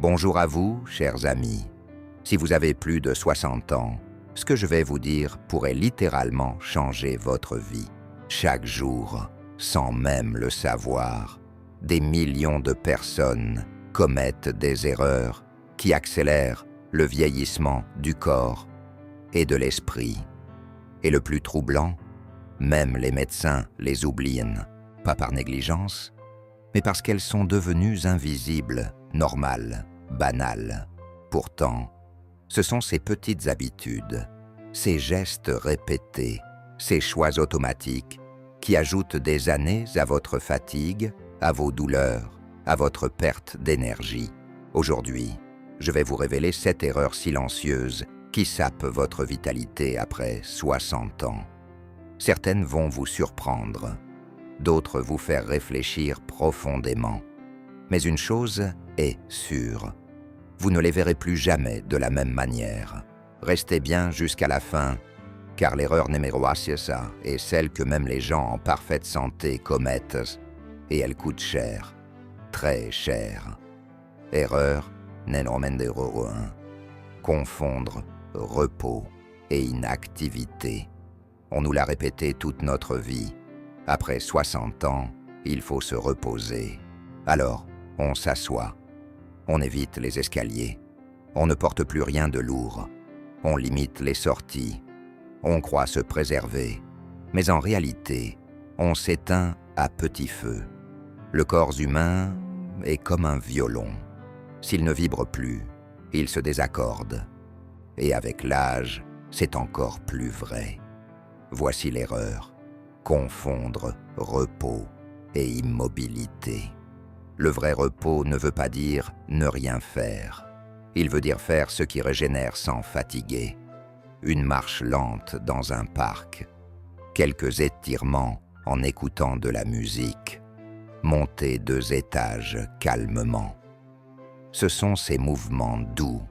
Bonjour à vous, chers amis. Si vous avez plus de 60 ans, ce que je vais vous dire pourrait littéralement changer votre vie. Chaque jour, sans même le savoir, des millions de personnes commettent des erreurs qui accélèrent le vieillissement du corps et de l'esprit. Et le plus troublant, même les médecins les oublient, pas par négligence, mais parce qu'elles sont devenues invisibles, normales, banales. Pourtant, ce sont ces petites habitudes, ces gestes répétés, ces choix automatiques qui ajoutent des années à votre fatigue, à vos douleurs, à votre perte d'énergie. Aujourd'hui, je vais vous révéler 7 erreurs silencieuses qui sapent votre vitalité après 60 ans. Certaines vont vous surprendre, d'autres vous faire réfléchir profondément. Mais une chose est sûre, vous ne les verrez plus jamais de la même manière. Restez bien jusqu'à la fin, car l'erreur numéro 6 est celle que même les gens en parfaite santé commettent, et elle coûte cher, très cher. Erreur numéro 1. Confondre repos et inactivité. On nous l'a répété toute notre vie. Après 60 ans, il faut se reposer. Alors, on s'assoit. On évite les escaliers. On ne porte plus rien de lourd. On limite les sorties. On croit se préserver. Mais en réalité, on s'éteint à petit feu. Le corps humain est comme un violon. S'il ne vibre plus, il se désaccorde. Et avec l'âge, c'est encore plus vrai. Voici l'erreur. Confondre repos et immobilité. Le vrai repos ne veut pas dire ne rien faire. Il veut dire faire ce qui régénère sans fatiguer. Une marche lente dans un parc. Quelques étirements en écoutant de la musique. Monter 2 étages calmement. Ce sont ces mouvements doux,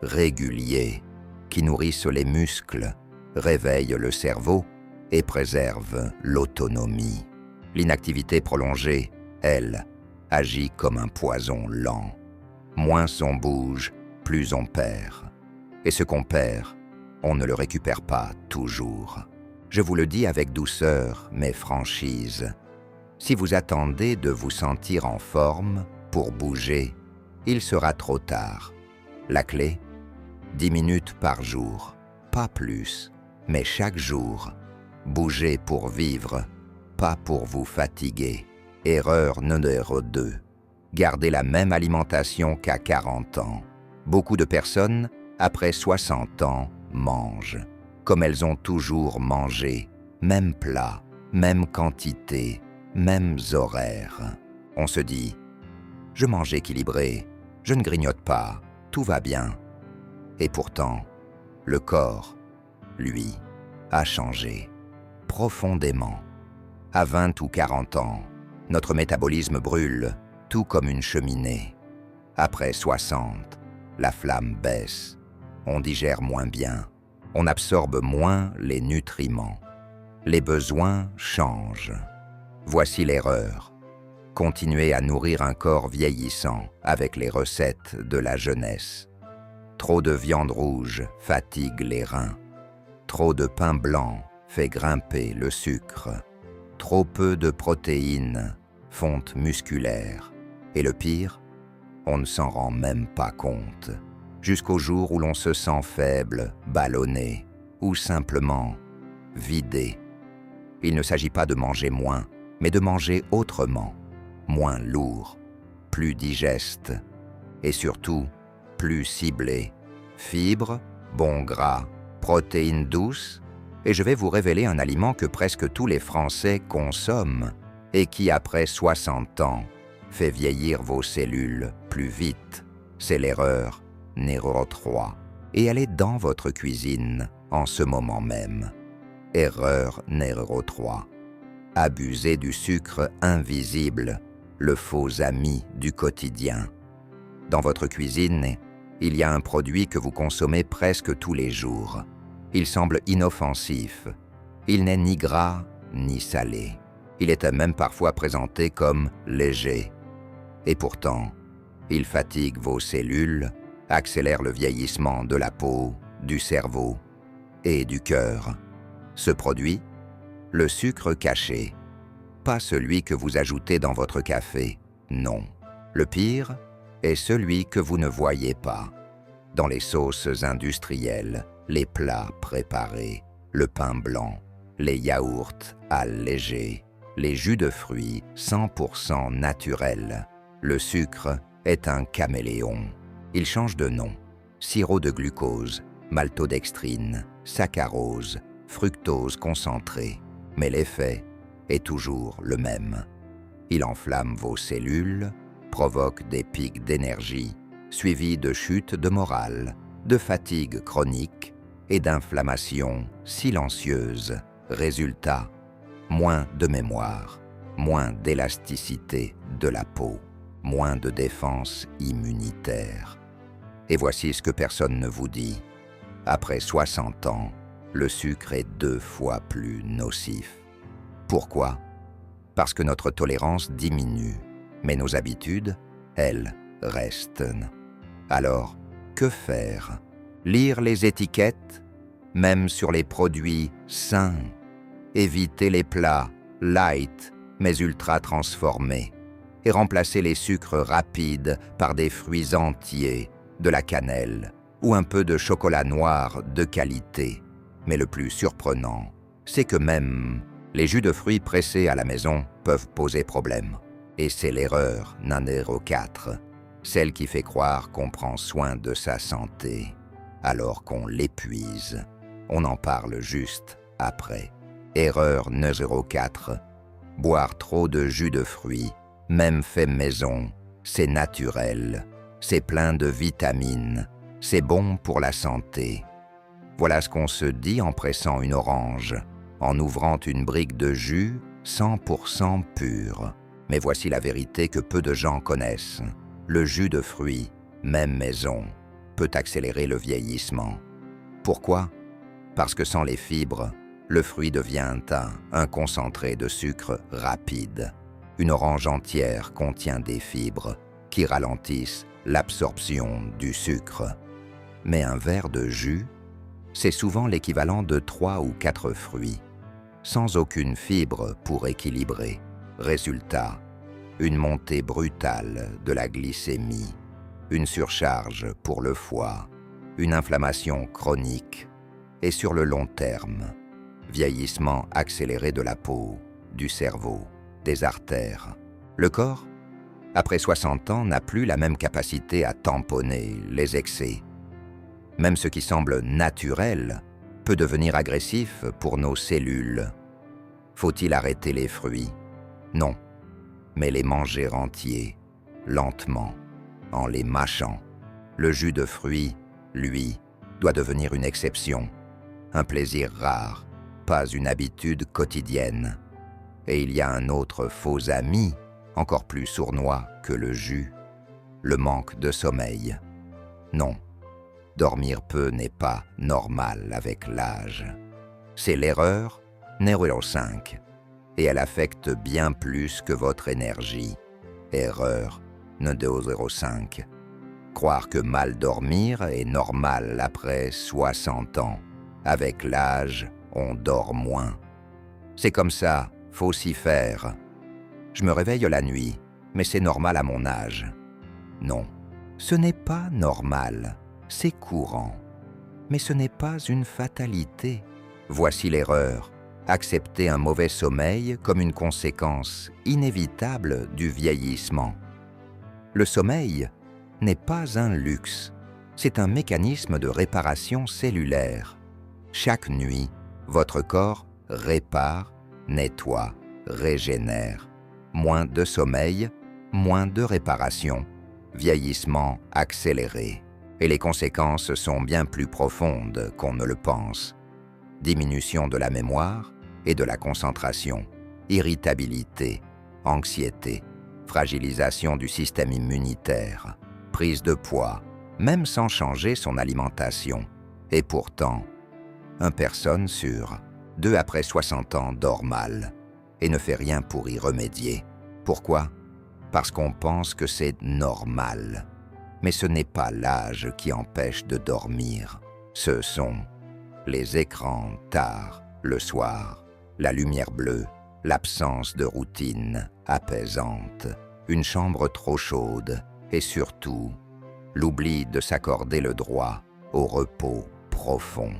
réguliers, qui nourrissent les muscles, réveillent le cerveau et préservent l'autonomie. L'inactivité prolongée, elle, agit comme un poison lent. Moins on bouge, plus on perd. Et ce qu'on perd, on ne le récupère pas toujours. Je vous le dis avec douceur, mais franchise. Si vous attendez de vous sentir en forme pour bouger, il sera trop tard. La clé, 10 minutes par jour, pas plus, mais chaque jour. Bougez pour vivre, pas pour vous fatiguer. Erreur numéro 2. Gardez la même alimentation qu'à 40 ans. Beaucoup de personnes, après 60 ans, mangent, comme elles ont toujours mangé, même plat, même quantité, mêmes horaires. On se dit, je mange équilibré, je ne grignote pas, tout va bien. Et pourtant, le corps, lui, a changé, profondément. À 20 ou 40 ans, notre métabolisme brûle, tout comme une cheminée. Après 60, la flamme baisse, on digère moins bien, on absorbe moins les nutriments. Les besoins changent. Voici l'erreur. Continuez à nourrir un corps vieillissant avec les recettes de la jeunesse. Trop de viande rouge fatigue les reins. Trop de pain blanc fait grimper le sucre. Trop peu de protéines, fonte musculaire. Et le pire, on ne s'en rend même pas compte. Jusqu'au jour où l'on se sent faible, ballonné, ou simplement vidé. Il ne s'agit pas de manger moins, mais de manger autrement. Moins lourd, plus digeste, et surtout, plus ciblé. Fibres, bons gras, protéines douces, et je vais vous révéler un aliment que presque tous les Français consomment et qui, après 60 ans, fait vieillir vos cellules plus vite. C'est l'erreur numéro 3, et elle est dans votre cuisine en ce moment même. Erreur numéro 3. Abuser du sucre invisible, le faux ami du quotidien. Dans votre cuisine, il y a un produit que vous consommez presque tous les jours. Il semble inoffensif. Il n'est ni gras ni salé. Il est même parfois présenté comme léger. Et pourtant, Il fatigue vos cellules, accélère le vieillissement de la peau, du cerveau et du cœur. Ce produit, le sucre caché, pas celui que vous ajoutez dans votre café, non. Le pire est celui que vous ne voyez pas. Dans les sauces industrielles, les plats préparés, le pain blanc, les yaourts allégés, les jus de fruits 100% naturels. Le sucre est un caméléon. Il change de nom. Sirop de glucose, maltodextrine, saccharose, fructose concentrée. Mais l'effet est toujours le même. Il enflamme vos cellules, provoque des pics d'énergie, suivis de chutes de morale, de fatigue chronique et d'inflammation silencieuse. Résultat, moins de mémoire, moins d'élasticité de la peau, moins de défense immunitaire. Et voici ce que personne ne vous dit. Après 60 ans, le sucre est 2 fois plus nocif. Pourquoi? Parce que notre tolérance diminue, mais nos habitudes, elles, restent. Alors, que faire? Lire les étiquettes, même sur les produits sains. Éviter les plats light, mais ultra transformés. Et remplacer les sucres rapides par des fruits entiers, de la cannelle ou un peu de chocolat noir de qualité. Mais le plus surprenant, c'est que même les jus de fruits pressés à la maison peuvent poser problème. Et c'est l'erreur numéro 4, celle qui fait croire qu'on prend soin de sa santé, alors qu'on l'épuise. On en parle juste après. Erreur numéro 4, boire trop de jus de fruits, même fait maison, c'est naturel, c'est plein de vitamines, c'est bon pour la santé. Voilà ce qu'on se dit en pressant une orange, en ouvrant une brique de jus 100% pur. Mais voici la vérité que peu de gens connaissent. Le jus de fruits, même maison, peut accélérer le vieillissement. Pourquoi? Parce que sans les fibres, le fruit devient un concentré de sucre rapide. Une orange entière contient des fibres qui ralentissent l'absorption du sucre. Mais un verre de jus, c'est souvent l'équivalent de 3 ou 4 fruits, sans aucune fibre pour équilibrer. Résultat, une montée brutale de la glycémie, une surcharge pour le foie, une inflammation chronique et sur le long terme, vieillissement accéléré de la peau, du cerveau, des artères. Le corps, après 60 ans, n'a plus la même capacité à tamponner les excès. Même ce qui semble naturel peut devenir agressif pour nos cellules. Faut-il arrêter les fruits? Non, mais les manger entiers, lentement, en les mâchant. Le jus de fruits, lui, doit devenir une exception, un plaisir rare, pas une habitude quotidienne. Et il y a un autre faux ami, encore plus sournois que le jus, le manque de sommeil. Non, dormir peu n'est pas normal avec l'âge. C'est l'erreur numéro 5, et elle affecte bien plus que votre énergie. Erreur numéro 5. Croire que mal dormir est normal après 60 ans. Avec l'âge, on dort moins. C'est comme ça, faut s'y faire. Je me réveille la nuit, mais c'est normal à mon âge. Non, ce n'est pas normal, c'est courant. Mais ce n'est pas une fatalité. Voici l'erreur. Accepter un mauvais sommeil comme une conséquence inévitable du vieillissement. Le sommeil n'est pas un luxe, c'est un mécanisme de réparation cellulaire. Chaque nuit, votre corps répare, nettoie, régénère. Moins de sommeil, moins de réparation, vieillissement accéléré. Et les conséquences sont bien plus profondes qu'on ne le pense. Diminution de la mémoire et de la concentration, irritabilité, anxiété, fragilisation du système immunitaire, prise de poids, même sans changer son alimentation. Et pourtant, une personne sur 2 après 60 ans dort mal et ne fait rien pour y remédier. Pourquoi? parce qu'on pense que c'est normal. Mais ce n'est pas l'âge qui empêche de dormir. Ce sont les écrans tard, le soir, la lumière bleue, l'absence de routine apaisante, une chambre trop chaude et surtout, l'oubli de s'accorder le droit au repos profond.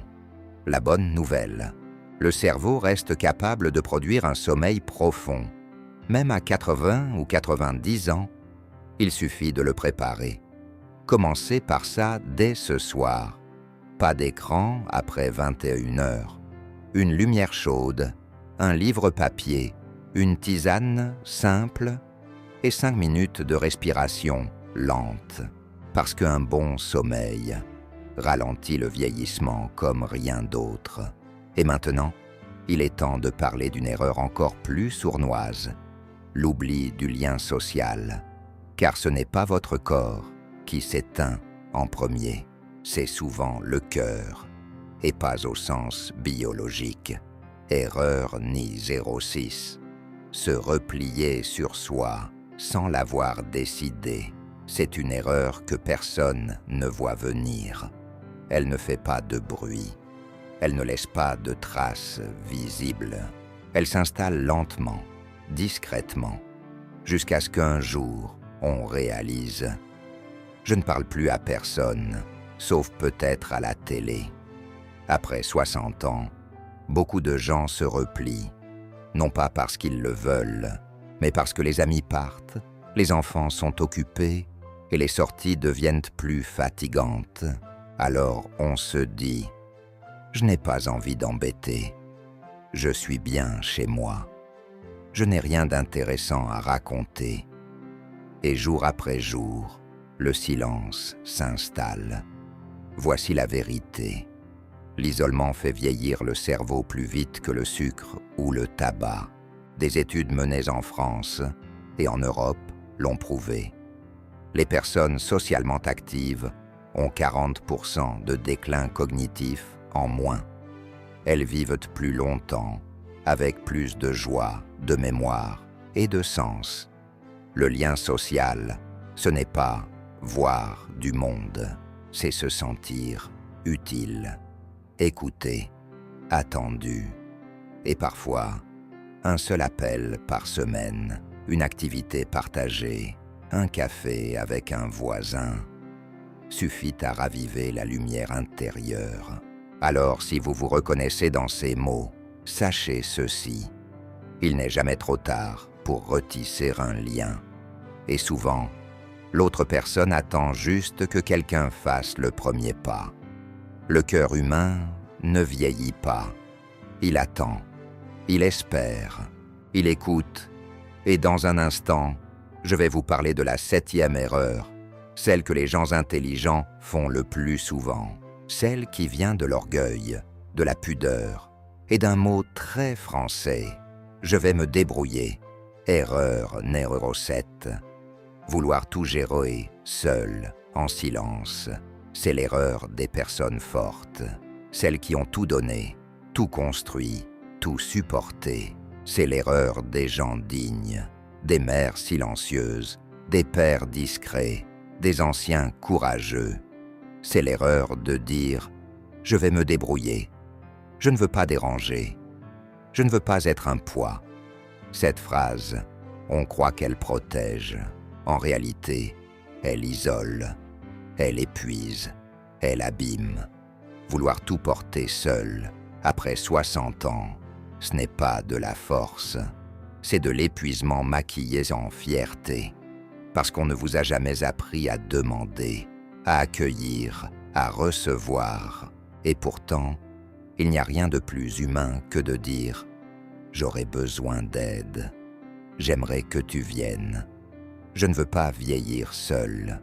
La bonne nouvelle, le cerveau reste capable de produire un sommeil profond. Même à 80 ou 90 ans, il suffit de le préparer. Commencez par ça dès ce soir. Pas d'écran après 21 heures. Une lumière chaude, un livre papier, une tisane simple et 5 minutes de respiration lente. Parce qu'un bon sommeil ralentit le vieillissement comme rien d'autre. Et maintenant, il est temps de parler d'une erreur encore plus sournoise, l'oubli du lien social. Car ce n'est pas votre corps qui s'éteint en premier, c'est souvent le cœur, et pas au sens biologique. Erreur ni 06. Se replier sur soi sans l'avoir décidé, c'est une erreur que personne ne voit venir. Elle ne fait pas de bruit. Elle ne laisse pas de traces visibles. Elle s'installe lentement, discrètement, jusqu'à ce qu'un jour, on réalise. Je ne parle plus à personne, sauf peut-être à la télé. Après 60 ans, beaucoup de gens se replient, non pas parce qu'ils le veulent, mais parce que les amis partent, les enfants sont occupés et les sorties deviennent plus fatigantes. Alors on se dit « Je n'ai pas envie d'embêter. Je suis bien chez moi. Je n'ai rien d'intéressant à raconter. » Et jour après jour, le silence s'installe. Voici la vérité. L'isolement fait vieillir le cerveau plus vite que le sucre ou le tabac. Des études menées en France et en Europe l'ont prouvé. Les personnes socialement actives ont 40% de déclin cognitif en moins. Elles vivent plus longtemps, avec plus de joie, de mémoire et de sens. Le lien social, ce n'est pas voir du monde, c'est se sentir utile, écouté, attendu. Et parfois, un seul appel par semaine, une activité partagée, un café avec un voisin, suffit à raviver la lumière intérieure. Alors, si vous vous reconnaissez dans ces mots, sachez ceci. Il n'est jamais trop tard pour retisser un lien. Et souvent, l'autre personne attend juste que quelqu'un fasse le premier pas. Le cœur humain ne vieillit pas. Il attend, il espère, il écoute. Et dans un instant, je vais vous parler de la 7e erreur, celle que les gens intelligents font le plus souvent, celle qui vient de l'orgueil, de la pudeur et d'un mot très français. Je vais me débrouiller. Erreur numéro 7. Vouloir tout gérer seul, en silence, c'est l'erreur des personnes fortes, celles qui ont tout donné, tout construit, tout supporté. C'est l'erreur des gens dignes, des mères silencieuses, des pères discrets, des anciens courageux. C'est l'erreur de dire « je vais me débrouiller ». Je ne veux pas déranger. Je ne veux pas être un poids. Cette phrase, on croit qu'elle protège. En réalité, elle isole, elle épuise, elle abîme. Vouloir tout porter seul, après 60 ans, ce n'est pas de la force. C'est de l'épuisement maquillé en fierté. Parce qu'on ne vous a jamais appris à demander, à accueillir, à recevoir. Et pourtant, il n'y a rien de plus humain que de dire « J'aurais besoin d'aide. J'aimerais que tu viennes. Je ne veux pas vieillir seul. »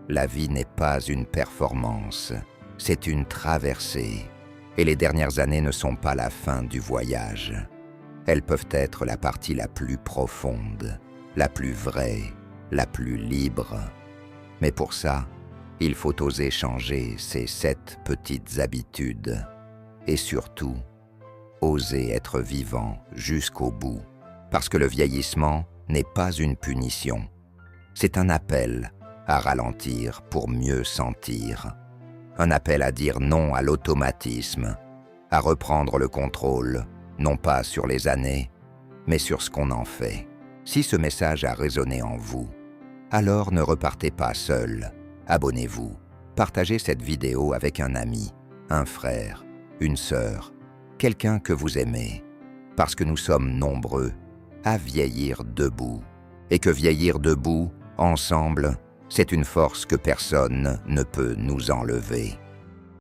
La vie n'est pas une performance, c'est une traversée. Et les dernières années ne sont pas la fin du voyage. Elles peuvent être la partie la plus profonde, la plus vraie, la plus libre. Mais pour ça, il faut oser changer ces 7 petites habitudes. Et surtout, oser être vivant jusqu'au bout. Parce que le vieillissement, n'est pas une punition. C'est un appel à ralentir pour mieux sentir. Un appel à dire non à l'automatisme, à reprendre le contrôle, non pas sur les années, mais sur ce qu'on en fait. Si ce message a résonné en vous, alors ne repartez pas seul. Abonnez-vous. Partagez cette vidéo avec un ami, un frère, une sœur, quelqu'un que vous aimez, parce que nous sommes nombreux à vieillir debout. Et que vieillir debout, ensemble, c'est une force que personne ne peut nous enlever.